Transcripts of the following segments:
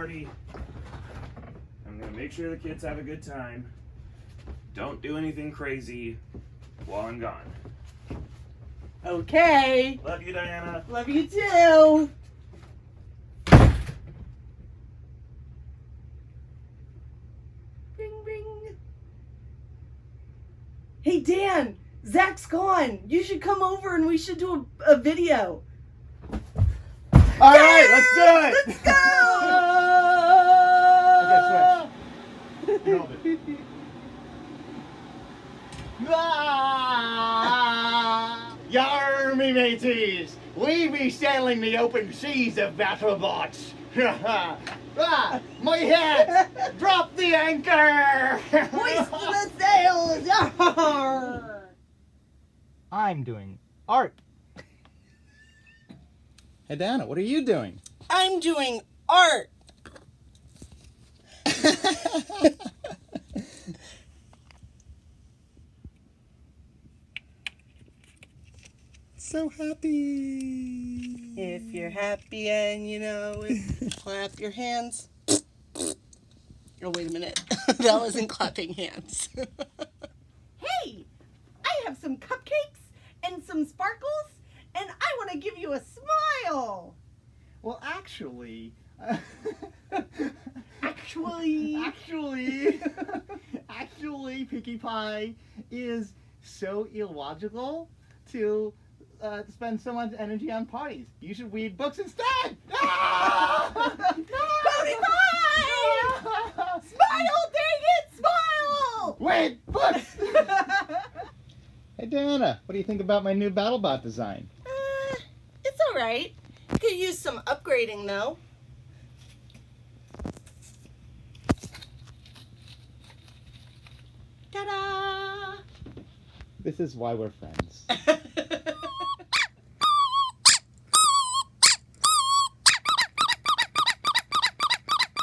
party. I'm gonna make sure the kids have a good time. Don't do anything crazy while I'm gone. Okay. Love you, Diana. Love you too. Ring, ring. Hey, Dan. Zach's gone. You should come over and we should do a video. All right, let's do it. Let's go. Okay, switch. You hold it. Yar, me mateys, we be sailing the open seas of Battlebots. My hat, drop the anchor. Hoist the sails. Yar. I'm doing art. Hey, Diana, what are you doing? I'm doing art. So happy. If you're happy and you know it, clap your hands. Oh, wait a minute. That wasn't clapping hands. Hey, I have some cupcakes and some sparkles, and I want to give you a smile. Well, actually, actually, Pinkie Pie is so illogical to spend so much energy on parties. You should read books instead. Pony Pie! Smile, dang it, smile! Wait, books! Hey, Diana, what do you think about my new BattleBot design? It's all right. Could use some upgrading, though. Ta-da! This is why we're friends.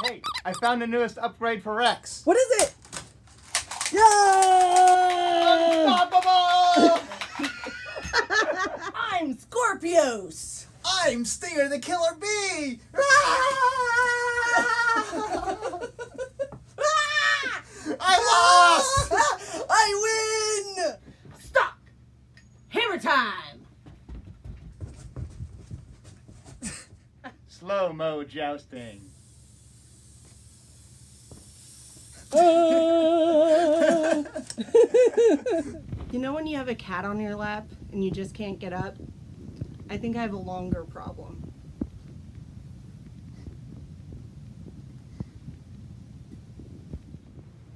Hey, I found the newest upgrade for Wrex. What is it? Yeah! Unstoppable! I'm Skorpios. I'm Stinger the Killer Bee! I lost! I win! Stop! Hammer time! Slow-mo jousting. You know when you have a cat on your lap and you just can't get up? I think I have a longer problem.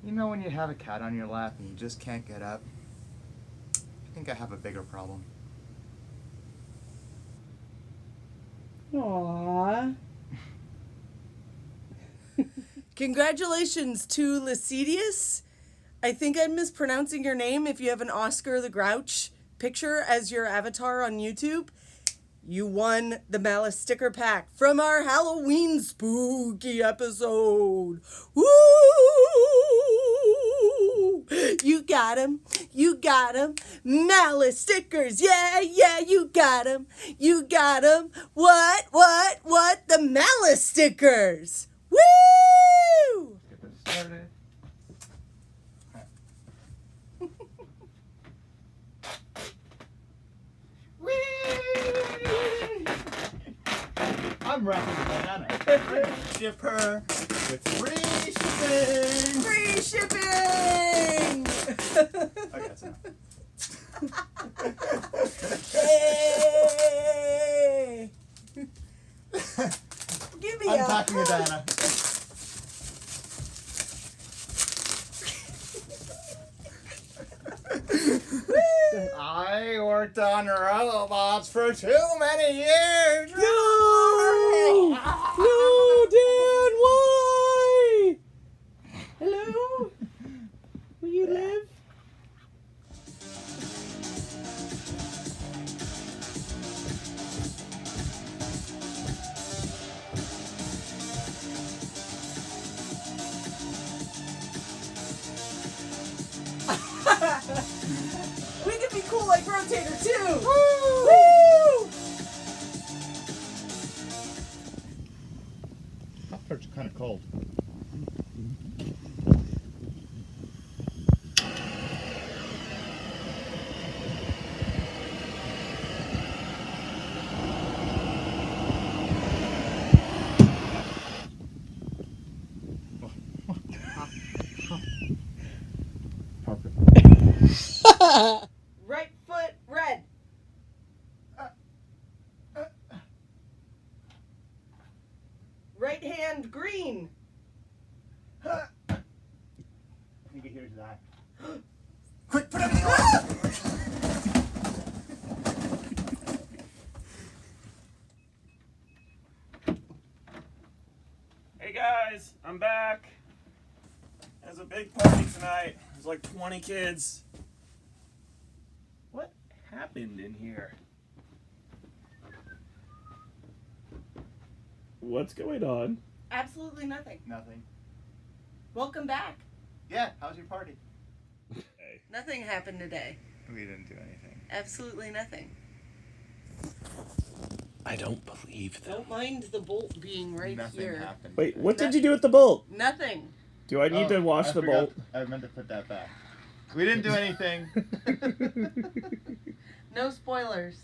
You know when you have a cat on your lap and you just can't get up? I think I have a bigger problem. Aww. Congratulations to Licidius. I think I'm mispronouncing your name if you have an Oscar the Grouch picture as your avatar on YouTube. You won the Malice sticker pack from our Halloween spooky episode. Woo! You got him. You got him. Malice stickers. Yeah, yeah, you got him. You got him. What? The Malice stickers. Woo! Get this started. I'm wrapping the banana. Ship her with free shipping. Free shipping! Okay, that's enough. Hey! Give me Unpacking the Diana. I worked on robots for too many years. No! No, Dan, why? Hello? Will you live? We could be cool like Rotator too! Woo! Woo! Pop-Tarts are kind of went cold. Right foot red. Right hand green. I think it hears that. Quick, put everything on! Hey guys, I'm back. There's a big party tonight. There's like 20 kids. What happened in here? What's going on? Absolutely nothing. Nothing. Welcome back. Yeah, how's your party? Nothing happened today. We didn't do anything. Absolutely nothing. I don't believe them. Don't mind the bolt being right Nothing here. happened. Wait, what did you do with the bolt? Nothing. Do I need to wash I the forgot. bolt? I meant to put that back. We didn't do anything. No spoilers.